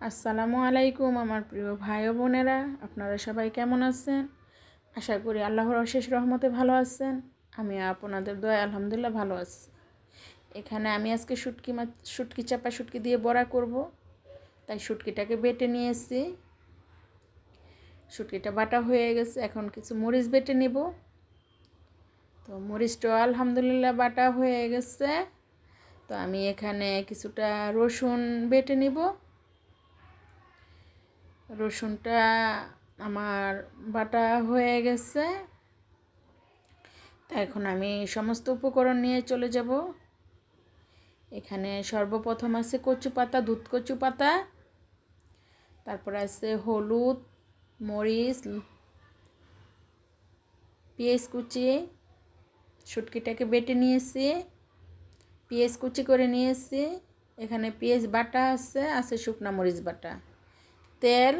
আসসালামু আলাইকুম আমার প্রিয় ভাই ও বোনেরা, আপনারা সবাই কেমন আছেন? আশা করি আল্লাহর অশেষ রহমতে ভালো আছেন। আমি আপনাদের দোয়ায় আলহামদুলিল্লাহ ভালো আছি। এখানে আমি আজকে শুটকি চাপা শুটকি দিয়ে বড়া করব, তাই শুটকিটাকে বেটে নিয়েছি। শুটকিটা বাটা হয়ে গেছে, এখন কিছু মরিচ বেটে নেব। তো মরিচটাও আলহামদুলিল্লাহ বাটা হয়ে গেছে। তো আমি এখানে কিছুটা রসুন বেটে নিব। রসুনটা আমার বাটা হয়ে গেছে। তা এখন আমি সমস্ত উপকরণ নিয়ে চলে যাব। এখানে সর্বপ্রথম আছে কচু পাতা, দুধ কচু পাতা, তারপর আছে হলুদ, মরিচ, পেঁয়াজ কুচি, শুটকিটাকে বেটে নিয়েছি, পেঁয়াজ কুচি করে নিয়েছি। এখানে পেঁয়াজ বাটা আছে শুকনা মরিচ বাটা, তেল,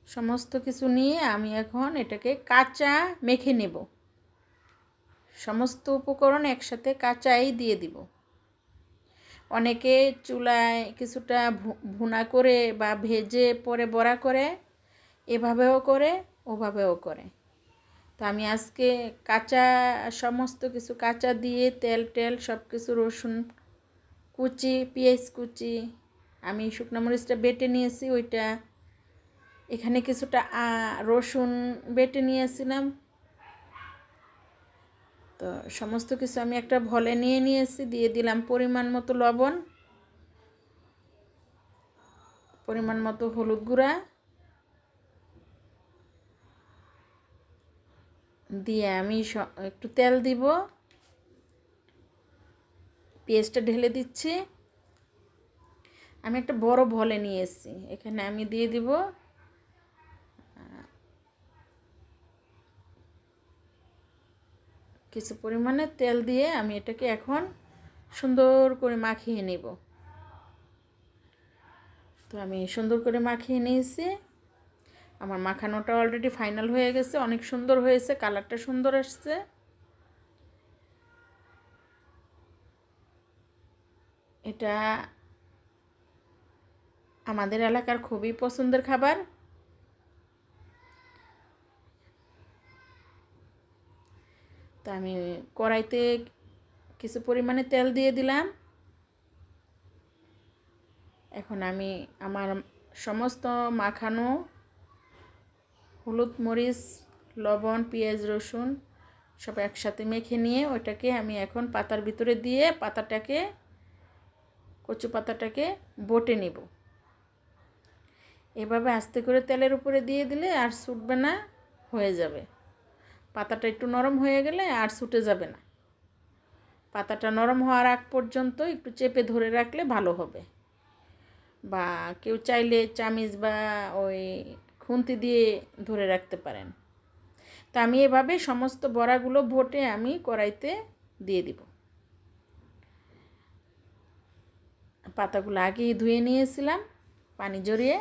সমস্ত কিছু নিয়ে আমি এখন এটাকে কাঁচা মেখে নেব। সমস্ত উপকরণ একসাথে কাঁচাই দিয়ে দিব। অনেকে চুলায় কিছুটা ভুনা করে বা ভেজে পরে বড়া করে, এভাবেও করে, ওভাবেও করে। তো আমি আজকে কাঁচা সমস্ত কিছু কাঁচা দিয়ে তেল সব কিছু, রসুন কুচি, পেঁয়াজ কুচি, আমি শুকনো মরিচটা বেটে নিয়েছি ওইটা, এখানে কিছুটা রসুন বেটে নিয়েছিলাম। তো সমস্ত কিছু আমি একটা ভলে নিয়ে নিয়েছি, দিয়ে দিলাম পরিমাণ মতো লবণ, পরিমাণ মতো হলুদ গুঁড়া, দিয়ে আমি একটু তেল দিব, পেঁয়াজটা ঢেলে দিচ্ছি। আমি একটা বড় ভলে নিয়ে এসেছি, এখানে আমি দিয়ে দিব কিছু পরিমাণে তেল, দিয়ে আমি এটাকে এখন সুন্দর করে মাখিয়ে নেব। তো আমি সুন্দর করে মাখিয়ে নিয়েছি। আমার মাখানোটা অলরেডি ফাইনাল হয়ে গেছে, অনেক সুন্দর হয়েছে, কালারটা সুন্দর আসছে। এটা আমাদের এলাকার খুবই পছন্দের খাবার। তো আমি কড়াইতে কিছু পরিমাণে তেল দিয়ে দিলাম। এখন আমি আমার সমস্ত মাখানো হলুদ, মরিচ, লবণ, পেঁয়াজ, রসুন সব একসাথে মেখে নিয়ে ওইটাকে আমি এখন পাতার ভিতরে দিয়ে কচু পাতাটাকে বটে নেব। এভাবে আস্তে করে তেলের উপরে দিয়ে দিলে আর ছুটবে না, হয়ে যাবে। পাতাটা একটু নরম হয়ে গেলে আর ছুটে যাবে না। পাতাটা নরম হওয়ার আগ পর্যন্ত একটু চেপে ধরে রাখলে ভালো হবে, বা কেউ চাইলে চামিচ বা ওই খুন্তি দিয়ে ধরে রাখতে পারেন। তা আমি এভাবে সমস্ত বড়াগুলো বটে আমি কড়াইতে দিয়ে দিব। পাতাগুলো আগেই ধুয়ে নিয়েছিলাম পানি জড়িয়ে।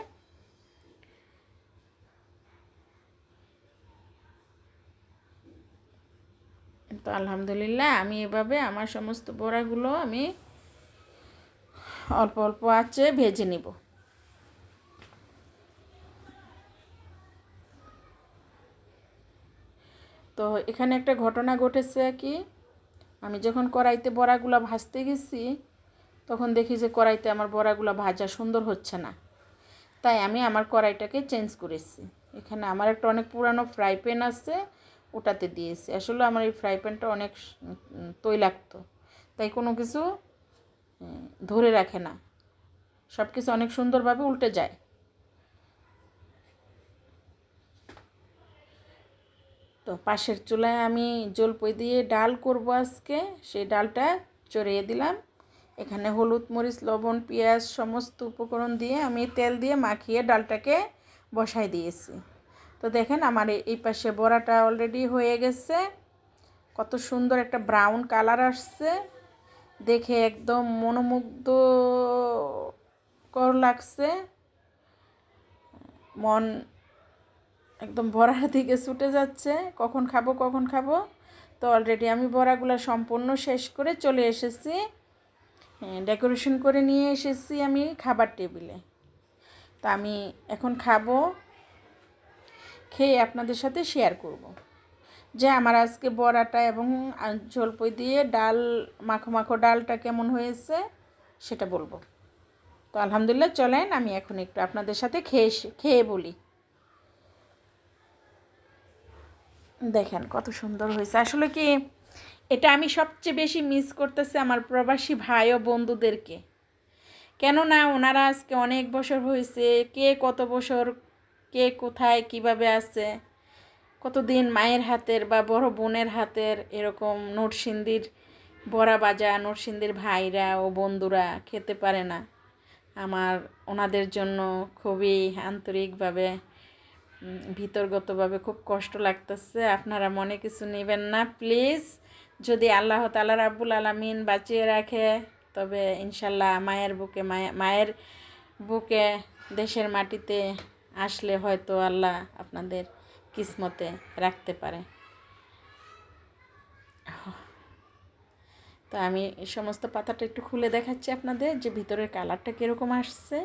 তো আলহামদুলিল্লাহ আমি এভাবে আমার সমস্ত বড়াগুলো আমি অল্প অল্প আঁচে ভেজে নিব। তো এখানে একটা ঘটনা ঘটেছে কি, আমি যখন কড়াইতে বড়াগুলো ভাজতে গেছি তখন দেখি যে কড়াইতে আমার বড়াগুলো ভাজা সুন্দর হচ্ছে না। তাই আমি আমার কড়াইটাকে চেঞ্জ করেছি। এখানে আমার একটা অনেক পুরানো ফ্রাই প্যান আছে, ওটাতে দিয়েছি। আসলে আমার এই ফ্রাই প্যানটা অনেক তৈলাক্ত, তাই কোনো কিছু ধরে রাখে না, সব কিছু অনেক সুন্দরভাবে উল্টে যায়। তো পাশের চুলায় আমি জলপই দিয়ে ডাল করব আজকে, সেই ডালটা চড়িয়ে দিলাম। এখানে হলুদ, মরিচ, লবণ, পেঁয়াজ সমস্ত উপকরণ দিয়ে আমি তেল দিয়ে মাখিয়ে ডালটাকে বসাই দিয়েছি। তো দেখেন আমার এই পাশে বড়াটা অলরেডি হয়ে গেছে, কত সুন্দর একটা ব্রাউন কালার আসছে, দেখে একদম মনোমুগ্ধকর লাগছে। মন একদম বড়ার দিকে ছুটে যাচ্ছে, কখন খাবো। তো অলরেডি আমি বড়াগুলো সম্পূর্ণ শেষ করে চলে এসেছি, ডেকোরেশন করে নিয়ে এসেছি আমি খাবার টেবিলে। তো আমি এখন খাবো, খেয়ে আপনাদের সাথে শেয়ার করব যে আমার আজকে বড়াটা এবং জলপাই দিয়ে ডাল মাখো মাখো ডালটা কেমন হয়েছে সেটা বলবো। তো আলহামদুলিল্লাহ, চলেন আমি এখন একটু আপনাদের সাথে খেয়ে বলি। দেখেন কত সুন্দর হয়েছে। আসলে কি, এটা আমি সবচেয়ে বেশি মিস করতেছি আমার প্রবাসী ভাই ও বন্ধুদেরকে। কেননা ওনারা আজকে অনেক বছর হয়েছে, কে কত বছর কে কোথায় কিভাবে আছে, কতদিন মায়ের হাতের বা বড় বোনের হাতের এরকম নরসিংদীর বড়া বাজা নরসিংদীর ভাইরা ও বন্ধুরা খেতে পারে না। আমার ওনাদের জন্য খুবই আন্তরিকভাবে ভিতরগতভাবে খুব কষ্ট লাগতেছে। আপনারা মনে কিছু নেবেন না প্লিজ। যদি আল্লাহ তাআলা রাব্বুল আলামিন বাঁচিয়ে রাখে তবে ইনশাল্লাহ মায়ের বুকে দেশের মাটিতে আসলে হয়তো আল্লাহ আপনাদের কিসমতে রাখতে পারে। তো আমি এই সমস্ত পাতাটা একটু খুলে দেখাচ্ছি আপনাদের যে ভিতরের কালারটা কীরকম আসছে।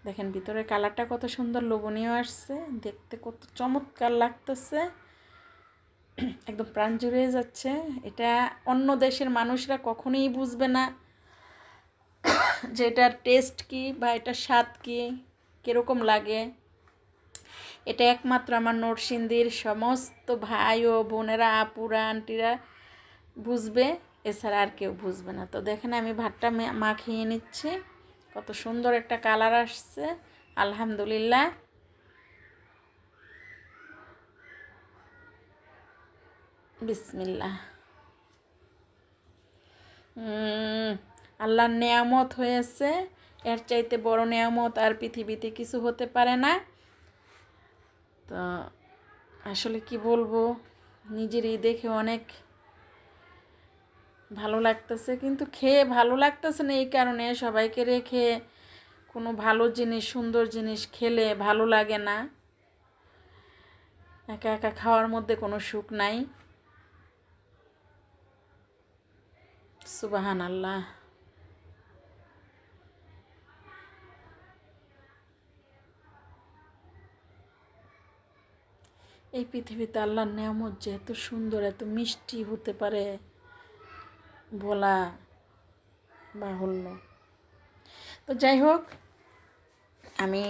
দেখেন ভিতরের কালারটা কত সুন্দর লোভনীয় আসছে, দেখতে কত চমৎকার লাগতেছে, একদম প্রাণ জুড়ে যাচ্ছে। এটা অন্য দেশের মানুষরা কখনোই বুঝবে না যে এটার টেস্ট কী বা এটার স্বাদ কী, কীরকম লাগে। এটা একমাত্র আমার নরসিংদীর সমস্ত ভাই ও বোনেরা, আপুরা, আন্টিরা বুঝবে, এছাড়া আর কেউ বুঝবে না। তো দেখেন আমি ভাতটা মাখিয়ে নিচ্ছি, কত সুন্দর একটা কালার আসছে আলহামদুলিল্লাহ। বিসমিল্লাহ। আল্লাহর নেয়ামত হয়েছে, এর চাইতে বড় নেয়ামত আর পৃথিবীতে কিছু হতে পারে না। তো আসলে কি বলবো, নিজেরই দেখে অনেক ভালো লাগতেছে, কিন্তু খেয়ে ভালো লাগতেছে না এই কারণে সবাইকে রেখে কোনো ভালো জিনিস সুন্দর জিনিস খেলে ভালো লাগে না। একা একা খাওয়ার মধ্যে কোনো সুখ নাই। সুবহান আল্লাহ। এই পৃথিবীতে আল্লাহর নেয়ামত যে এত সুন্দর এত মিষ্টি হতে পারে বলা বাহুল্য। তো যাই হোক, আমি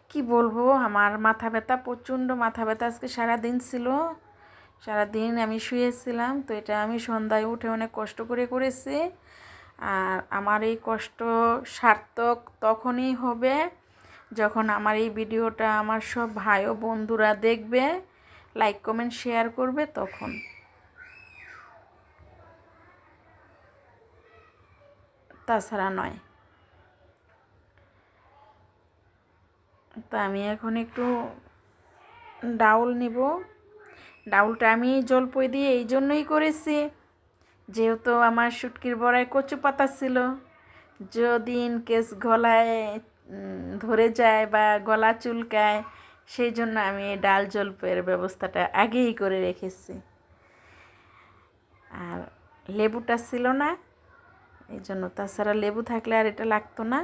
কি বলবো, আমার মাথা ব্যথা, প্রচণ্ড মাথা ব্যথা আজকে সারাদিন ছিল। সারাদিন আমি শুয়েছিলাম, তো এটা আমি সন্ধ্যায় উঠে অনেক কষ্ট করে করেছি। আর আমার এই কষ্ট সার্থক তখনই হবে যখন আমার এই ভিডিওটা আমার সব ভাই ও বন্ধুরা দেখবে, লাইক কমেন্ট শেয়ার করবে, তখন। তাছাড়া নয়। তো আমি এখন একটু ডাউল নিব। ডাউলটা আমি জলপাই দিয়ে এই জন্যই করেছি যেহেতু আমার শুটকির বড়ায় কচু পাতা ছিল। যদি ইন কেস গলায় ধরে যায় বা গলা চুলকায়, সেই জন্য আমি এই ডাল জলপাইয়ের ব্যবস্থাটা আগেই করে রেখেছি। আর লেবুটা ছিল না এই জন্য, তাছাড়া লেবু থাকলে আর এটা লাগতো না।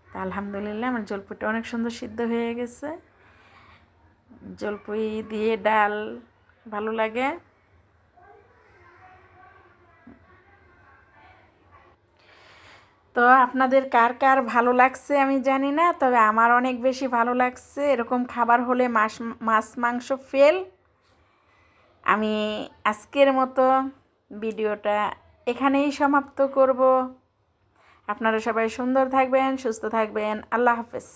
আলহামদুলিল্লাহ আমার জলপাইটা অনেক সুন্দর সিদ্ধ হয়ে গেছে। জলপাই দিয়ে ডাল ভালো লাগে। তো আপনাদের কার কার ভালো লাগছে আমি জানি না, তবে আমার অনেক বেশি ভালো লাগছে। এরকম খাবার হলে মাছ মাংস ফেল। আমি আজকের মতো ভিডিওটা এখানেই সমাপ্ত করব। আপনারা সবাই সুন্দর থাকবেন, সুস্থ থাকবেন। আল্লাহ হাফেজ।